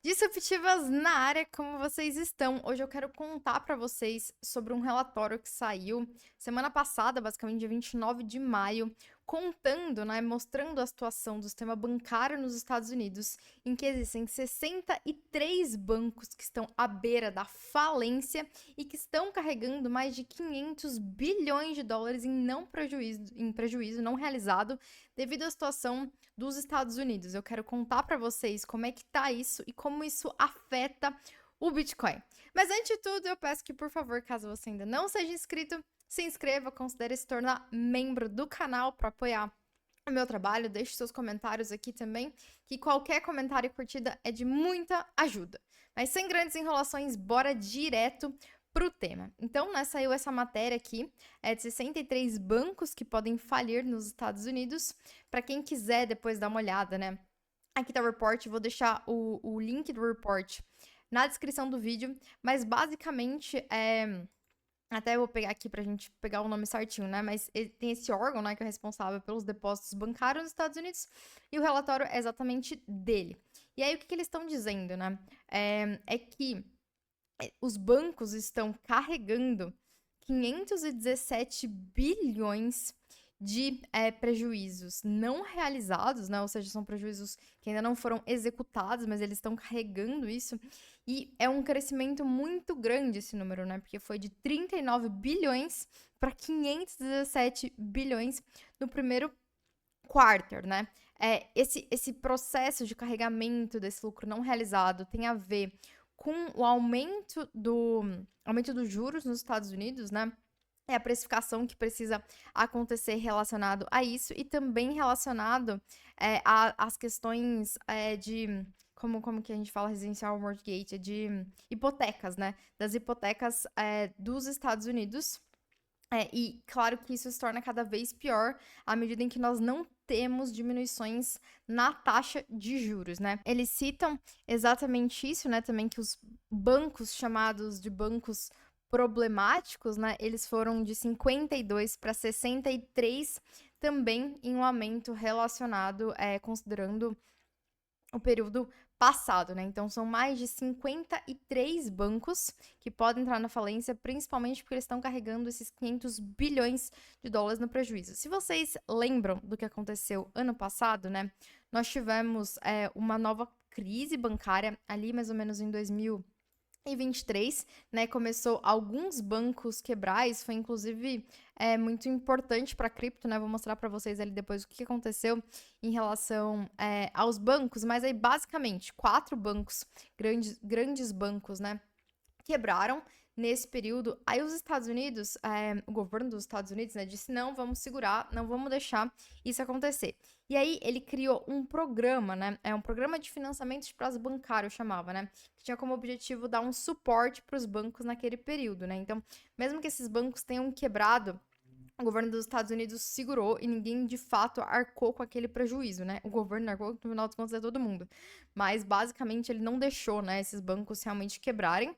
Disruptivas na área, como vocês estão? Hoje eu quero contar para vocês sobre um relatório que saiu semana passada, basicamente dia 29 de maio, contando, né, mostrando a situação do sistema bancário nos Estados Unidos, em que existem 63 bancos que estão à beira da falência e que estão carregando mais de 500 bilhões de dólares em prejuízo não realizado devido à situação dos Estados Unidos. Eu quero contar para vocês como é que tá isso e como isso afeta o Bitcoin. Mas antes de tudo, eu peço que, por favor, caso você ainda não seja inscrito, se inscreva, considere se tornar membro do canal para apoiar o meu trabalho. Deixe seus comentários aqui também, que qualquer comentário e curtida é de muita ajuda. Mas sem grandes enrolações, bora direto pro tema. Então, né, saiu essa matéria aqui, de 63 bancos que podem falir nos Estados Unidos. Para quem quiser depois dar uma olhada, né? Aqui tá o report, vou deixar o link do report na descrição do vídeo, mas basicamente até eu vou pegar aqui pra gente pegar o nome certinho, né? Mas tem esse órgão, né, que é responsável pelos depósitos bancários nos Estados Unidos, e o relatório é exatamente dele. E aí, o que eles estão dizendo, né? É que os bancos estão carregando 517 bilhões de prejuízos não realizados, né? Ou seja, são prejuízos que ainda não foram executados, mas eles estão carregando isso. E é um crescimento muito grande esse número, né? Porque foi de 39 bilhões para 517 bilhões no primeiro quarter, né? Esse processo de carregamento desse lucro não realizado tem a ver com o aumento dos juros nos Estados Unidos, né? É a precificação que precisa acontecer relacionado a isso e também relacionado às questões como que a gente fala residencial mortgage, de hipotecas, né? Das hipotecas dos Estados Unidos. E claro que isso se torna cada vez pior à medida em que nós não temos diminuições na taxa de juros, né? Eles citam exatamente isso, né? Também que os bancos chamados de bancos problemáticos, né? Eles foram de 52 para 63, também em um aumento relacionado, considerando o período passado, né? Então são mais de 53 bancos que podem entrar na falência, principalmente porque eles estão carregando esses 500 bilhões de dólares no prejuízo. Se vocês lembram do que aconteceu ano passado, né? Nós tivemos uma nova crise bancária ali mais ou menos em 2023, né, começou alguns bancos quebrar, isso foi inclusive muito importante para cripto, né, vou mostrar para vocês ali depois o que aconteceu em relação aos bancos, mas aí basicamente 4 bancos, grandes bancos, né, quebraram nesse período. Aí os Estados Unidos, o governo dos Estados Unidos, né, disse não, vamos segurar, não vamos deixar isso acontecer. E aí ele criou um programa, né, um programa de financiamento de prazo bancário, chamava, né, que tinha como objetivo dar um suporte para os bancos naquele período, né. Então, mesmo que esses bancos tenham quebrado, o governo dos Estados Unidos segurou e ninguém de fato arcou com aquele prejuízo, né? O governo arcou, no final das contas, é todo mundo. Mas basicamente ele não deixou, né, esses bancos realmente quebrarem.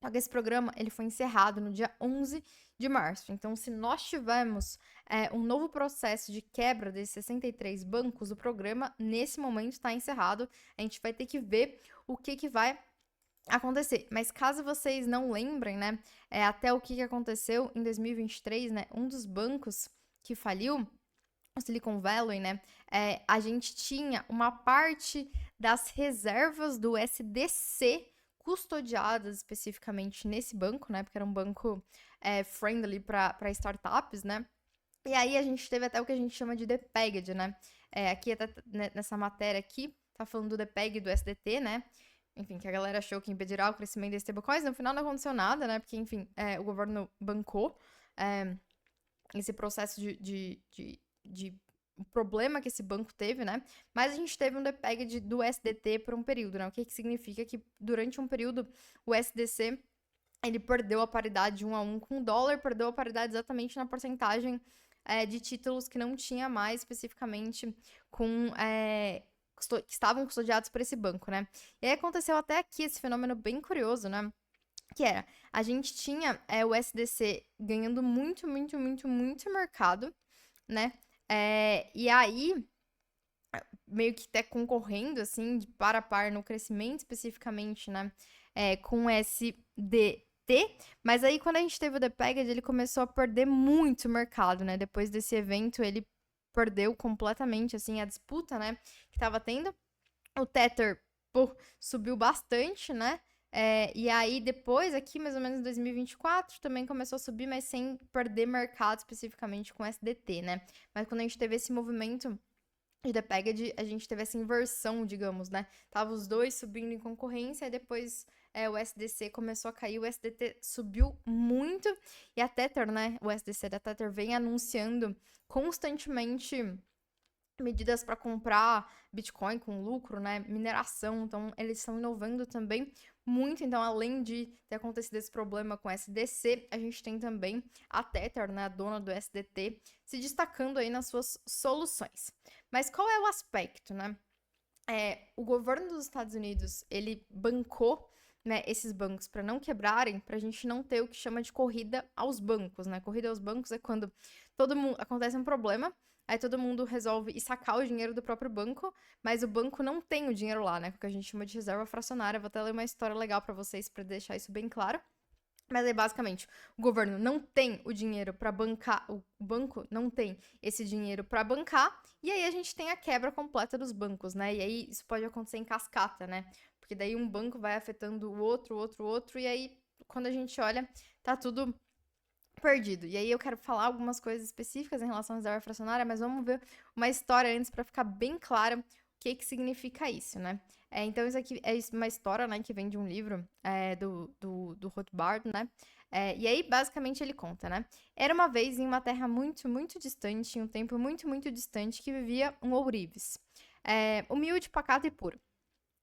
Só que esse programa ele foi encerrado no dia 11 de março. Então, se nós tivermos um novo processo de quebra desses 63 bancos, o programa nesse momento está encerrado. A gente vai ter que ver o que vai acontecer. Mas caso vocês não lembrem, né, até o que aconteceu em 2023, né, um dos bancos que faliu, o Silicon Valley, né, a gente tinha uma parte das reservas do SDC custodiadas especificamente nesse banco, né, porque era um banco friendly para startups, né, e aí a gente teve até o que a gente chama de DPEGD, né, aqui até nessa matéria aqui, tá falando do DPEG do SDT, né, enfim, que a galera achou que impedirá o crescimento das stablecoins, no final não aconteceu nada, né, porque, enfim, o governo bancou esse processo de o problema que esse banco teve, né? Mas a gente teve um depeg do SDT por um período, né? O que significa que durante um período o SDC ele perdeu a paridade de 1 a 1 com o dólar, perdeu a paridade exatamente na porcentagem de títulos que não tinha mais especificamente com que estavam custodiados por esse banco, né? E aí aconteceu até aqui esse fenômeno bem curioso, né? Que era, a gente tinha o SDC ganhando muito mercado, né? E aí meio que até concorrendo, assim, de par a par no crescimento, especificamente, né, com o SDT, mas aí quando a gente teve o Depeged, ele começou a perder muito mercado, né, depois desse evento ele perdeu completamente, assim, a disputa, né, que tava tendo. O Tether, pô, subiu bastante, né, e aí depois, aqui mais ou menos em 2024, também começou a subir, mas sem perder mercado especificamente com o SDT, né, mas quando a gente teve esse movimento e da Pegged, a gente teve essa inversão, digamos, né? Tava os dois subindo em concorrência, e depois o SDC começou a cair, o SDT subiu muito, e a Tether, né? O SDC da Tether vem anunciando constantemente medidas para comprar Bitcoin com lucro, né? Mineração, então eles estão inovando também muito. Então, além de ter acontecido esse problema com SDC, a gente tem também a Tether, né, a dona do SDT, se destacando aí nas suas soluções. Mas qual é o aspecto, né? O governo dos Estados Unidos, ele bancou, né, esses bancos para não quebrarem, para a gente não ter o que chama de corrida aos bancos, né? Corrida aos bancos é quando todo mundo acontece um problema, aí todo mundo resolve ir sacar o dinheiro do próprio banco, mas o banco não tem o dinheiro lá, né? O que a gente chama de reserva fracionária. Vou até ler uma história legal para vocês para deixar isso bem claro. Mas aí, basicamente, o governo não tem o dinheiro para bancar, o banco não tem esse dinheiro para bancar, e aí a gente tem a quebra completa dos bancos, né? E aí isso pode acontecer em cascata, né? Porque daí um banco vai afetando o outro, e aí quando a gente olha, tá tudo perdido. E aí eu quero falar algumas coisas específicas em relação à reserva fracionária, mas vamos ver uma história antes para ficar bem clara o que significa isso, né? Então, isso aqui é uma história, né, que vem de um livro do Rothbard, né? E aí, basicamente, ele conta, né? Era uma vez em uma terra muito, muito distante, em um tempo muito, muito distante, que vivia um ourives. Humilde, pacato e puro.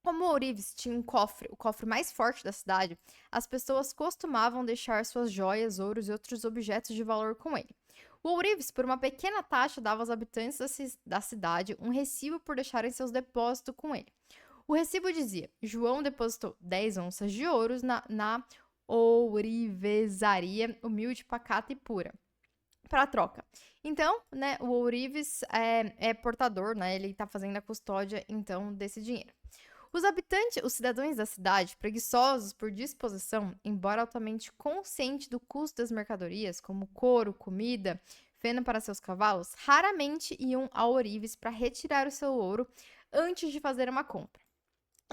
Como o ourives tinha um cofre, o cofre mais forte da cidade, as pessoas costumavam deixar suas joias, ouros e outros objetos de valor com ele. O ourives, por uma pequena taxa, dava aos habitantes da cidade um recibo por deixarem seus depósitos com ele. O recibo dizia: João depositou 10 onças de ouros na ourivesaria humilde, pacata e pura, para troca. Então, né, o ourives é portador, né, ele está fazendo a custódia, então, desse dinheiro. Os habitantes, os cidadãos da cidade, preguiçosos por disposição, embora altamente conscientes do custo das mercadorias, como couro, comida, feno para seus cavalos, raramente iam ao ourives para retirar o seu ouro antes de fazer uma compra.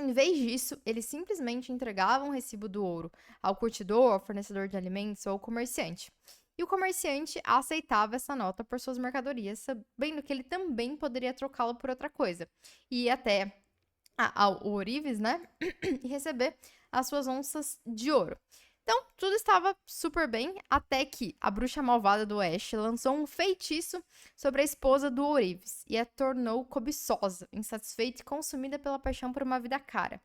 Em vez disso, eles simplesmente entregavam o recibo do ouro ao curtidor, ao fornecedor de alimentos ou ao comerciante. E o comerciante aceitava essa nota por suas mercadorias, sabendo que ele também poderia trocá-lo por outra coisa. E até ao ourives, né? E receber as suas onças de ouro. Então, tudo estava super bem, até que a bruxa malvada do oeste lançou um feitiço sobre a esposa do ourives e a tornou cobiçosa, insatisfeita e consumida pela paixão por uma vida cara.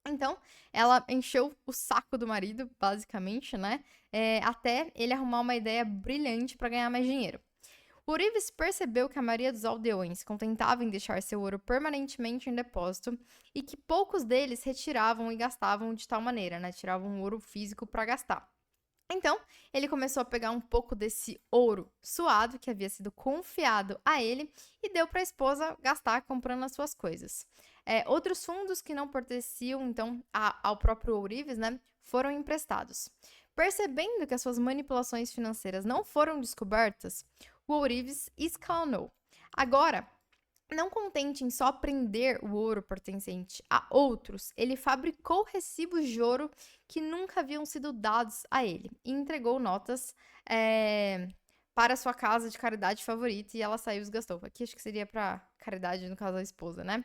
Então, ela encheu o saco do marido, basicamente, né? Até ele arrumar uma ideia brilhante para ganhar mais dinheiro. Ourives percebeu que a maioria dos aldeões se contentava em deixar seu ouro permanentemente em depósito e que poucos deles retiravam e gastavam de tal maneira, né? Tiravam ouro físico para gastar. Então, ele começou a pegar um pouco desse ouro suado que havia sido confiado a ele e deu para a esposa gastar comprando as suas coisas. Outros fundos que não pertenciam, então, ao próprio Ourives, né, foram emprestados. Percebendo que as suas manipulações financeiras não foram descobertas, o ourives escalonou. Agora, não contente em só prender o ouro pertencente a outros, ele fabricou recibos de ouro que nunca haviam sido dados a ele e entregou notas para sua casa de caridade favorita e ela saiu e os gastou. Aqui acho que seria para caridade, no caso, a esposa, né?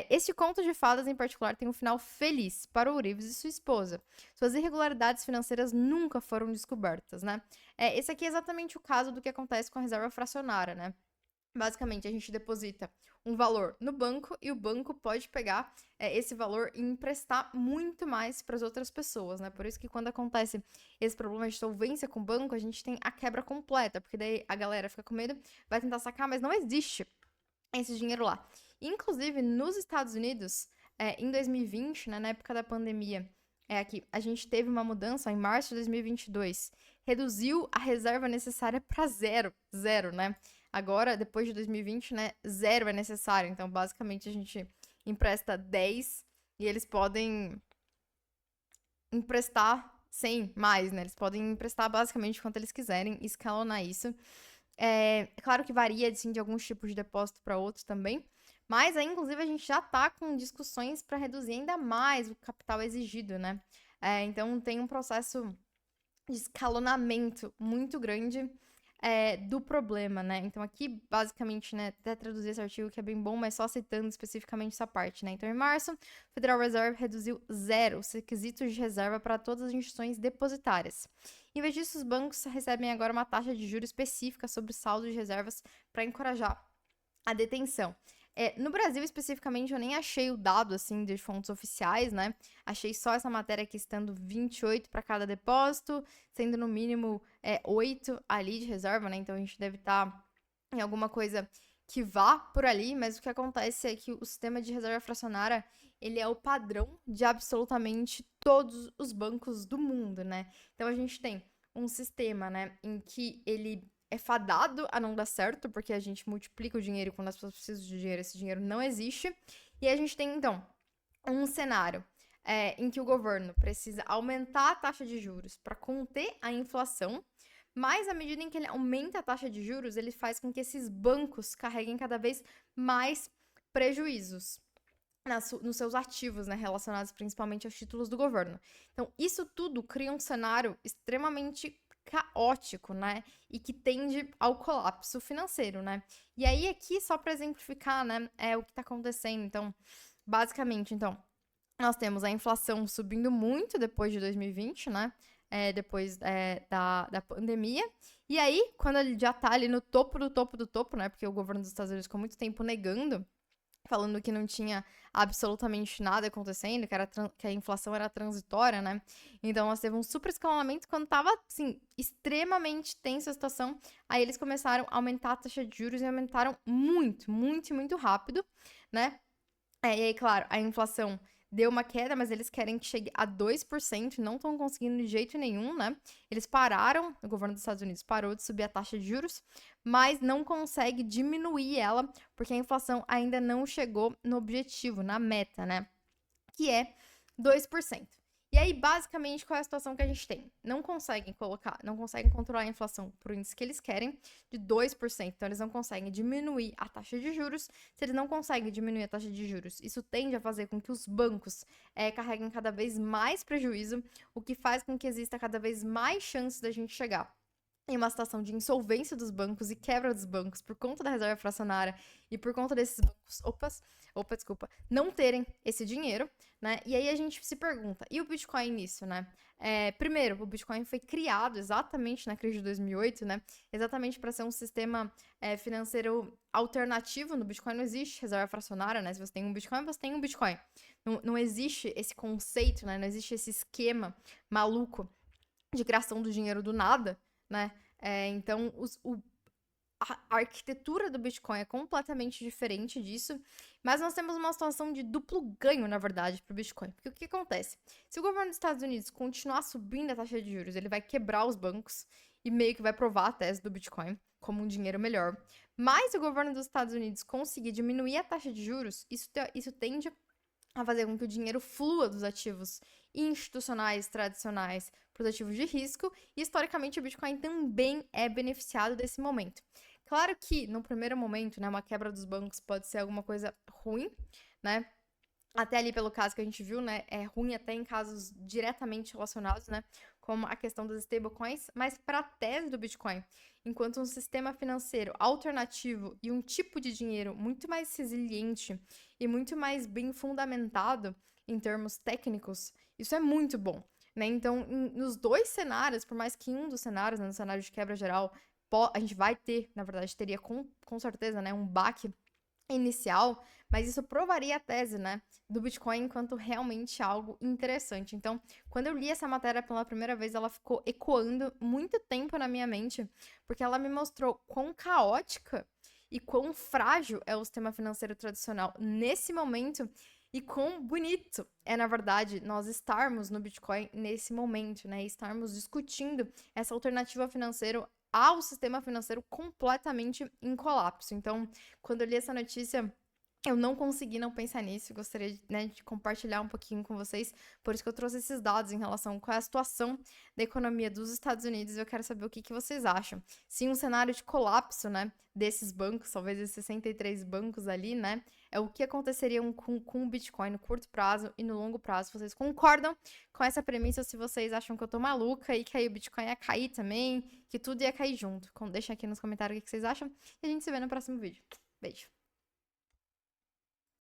Este conto de fadas, em particular, tem um final feliz para o Ourives e sua esposa. Suas irregularidades financeiras nunca foram descobertas, né? Esse aqui é exatamente o caso do que acontece com a reserva fracionária, né? Basicamente, a gente deposita um valor no banco e o banco pode pegar esse valor e emprestar muito mais para as outras pessoas, né? Por isso que quando acontece esse problema de solvência com o banco, a gente tem a quebra completa, porque daí a galera fica com medo, vai tentar sacar, mas não existe esse dinheiro lá. Inclusive, nos Estados Unidos, em 2020, né, na época da pandemia, aqui, a gente teve uma mudança em março de 2022. Reduziu a reserva necessária para zero, né? Agora, depois de 2020, né, 0 é necessário. Então, basicamente, a gente empresta 10 e eles podem emprestar 100 mais, né? Eles podem emprestar basicamente quanto eles quiserem, escalonar isso. É claro que varia, assim, de alguns tipos de depósito para outros também. Mas aí, inclusive, a gente já está com discussões para reduzir ainda mais o capital exigido, né? Então, tem um processo de escalonamento muito grande do problema, né? Então, aqui, basicamente, né, até traduzir esse artigo que é bem bom, mas só citando especificamente essa parte, né? Então, em março, o Federal Reserve reduziu 0 os requisitos de reserva para todas as instituições depositárias. Em vez disso, os bancos recebem agora uma taxa de juros específica sobre o saldo de reservas para encorajar a detenção. No Brasil, especificamente, eu nem achei o dado, assim, de fontes oficiais, né? Achei só essa matéria aqui, estando 28 para cada depósito, sendo no mínimo 8 ali de reserva, né? Então, a gente deve estar em alguma coisa que vá por ali, mas o que acontece é que o sistema de reserva fracionária, ele é o padrão de absolutamente todos os bancos do mundo, né? Então, a gente tem um sistema, né, em que ele é fadado a não dar certo, porque a gente multiplica o dinheiro quando as pessoas precisam de dinheiro, esse dinheiro não existe. E a gente tem, então, um cenário em que o governo precisa aumentar a taxa de juros para conter a inflação, mas à medida em que ele aumenta a taxa de juros, ele faz com que esses bancos carreguem cada vez mais prejuízos nos seus ativos, né, relacionados principalmente aos títulos do governo. Então, isso tudo cria um cenário extremamente caótico, né, e que tende ao colapso financeiro, né. E aí, aqui, só para exemplificar, né, o que está acontecendo. Então, basicamente, então, nós temos a inflação subindo muito depois de 2020, né, depois da pandemia. E aí, quando ele já está ali no topo do topo do topo, né, porque o governo dos Estados Unidos ficou muito tempo negando, falando que não tinha absolutamente nada acontecendo, que a inflação era transitória, né? Então, nós teve um super escalonamento quando tava, assim, extremamente tensa a situação. Aí eles começaram a aumentar a taxa de juros e aumentaram muito, muito, muito rápido, né? E aí, claro, a inflação deu uma queda, mas eles querem que chegue a 2%, não estão conseguindo de jeito nenhum, né? Eles pararam, o governo dos Estados Unidos parou de subir a taxa de juros, mas não consegue diminuir ela, porque a inflação ainda não chegou no objetivo, na meta, né? Que é 2%. E aí, basicamente, qual é a situação que a gente tem? Não conseguem controlar a inflação por índice que eles querem, de 2%. Então, eles não conseguem diminuir a taxa de juros. Se eles não conseguem diminuir a taxa de juros, isso tende a fazer com que os bancos carreguem cada vez mais prejuízo, o que faz com que exista cada vez mais chances da gente chegar em uma situação de insolvência dos bancos e quebra dos bancos por conta da reserva fracionária e por conta desses bancos, não terem esse dinheiro, né? E aí a gente se pergunta, e o Bitcoin nisso, né? Primeiro, o Bitcoin foi criado exatamente na crise de 2008, né? Exatamente para ser um sistema financeiro alternativo. No Bitcoin não existe reserva fracionária, né? Se você tem um Bitcoin, você tem um Bitcoin. Não existe esse conceito, né? Não existe esse esquema maluco de criação do dinheiro do nada, né? Então, a arquitetura do Bitcoin é completamente diferente disso, mas nós temos uma situação de duplo ganho, na verdade, para o Bitcoin. Porque o que acontece? Se o governo dos Estados Unidos continuar subindo a taxa de juros, ele vai quebrar os bancos e meio que vai provar a tese do Bitcoin como um dinheiro melhor. Mas se o governo dos Estados Unidos conseguir diminuir a taxa de juros, isso tende a fazer com que o dinheiro flua dos ativos institucionais tradicionais para os ativos de risco, e historicamente o Bitcoin também é beneficiado desse momento. Claro que, no primeiro momento, né, uma quebra dos bancos pode ser alguma coisa ruim, né? Até ali pelo caso que a gente viu, né, é ruim até em casos diretamente relacionados, né, como a questão das stablecoins, mas para a tese do Bitcoin, enquanto um sistema financeiro alternativo e um tipo de dinheiro muito mais resiliente e muito mais bem fundamentado em termos técnicos, isso é muito bom, né? Então, nos dois cenários, por mais que um dos cenários, né, no cenário de quebra geral, a gente vai ter, na verdade, teria com certeza, né, um baque inicial, mas isso provaria a tese, né, do Bitcoin enquanto realmente algo interessante. Então, quando eu li essa matéria pela primeira vez, ela ficou ecoando muito tempo na minha mente, porque ela me mostrou quão caótica e quão frágil é o sistema financeiro tradicional nesse momento e quão bonito é, na verdade, nós estarmos no Bitcoin nesse momento, né, estarmos discutindo essa alternativa financeira ao sistema financeiro completamente em colapso. Então, quando eu li essa notícia, eu não consegui não pensar nisso, gostaria, né, de compartilhar um pouquinho com vocês, por isso que eu trouxe esses dados em relação a qual é a situação da economia dos Estados Unidos, e eu quero saber o que vocês acham. Se um cenário de colapso, né, desses bancos, talvez esses 63 bancos ali, né, é o que aconteceria com o Bitcoin no curto prazo e no longo prazo. Vocês concordam com essa premissa ou se vocês acham que eu tô maluca e que aí o Bitcoin ia cair também, que tudo ia cair junto? Deixa aqui nos comentários o que vocês acham e a gente se vê no próximo vídeo. Beijo!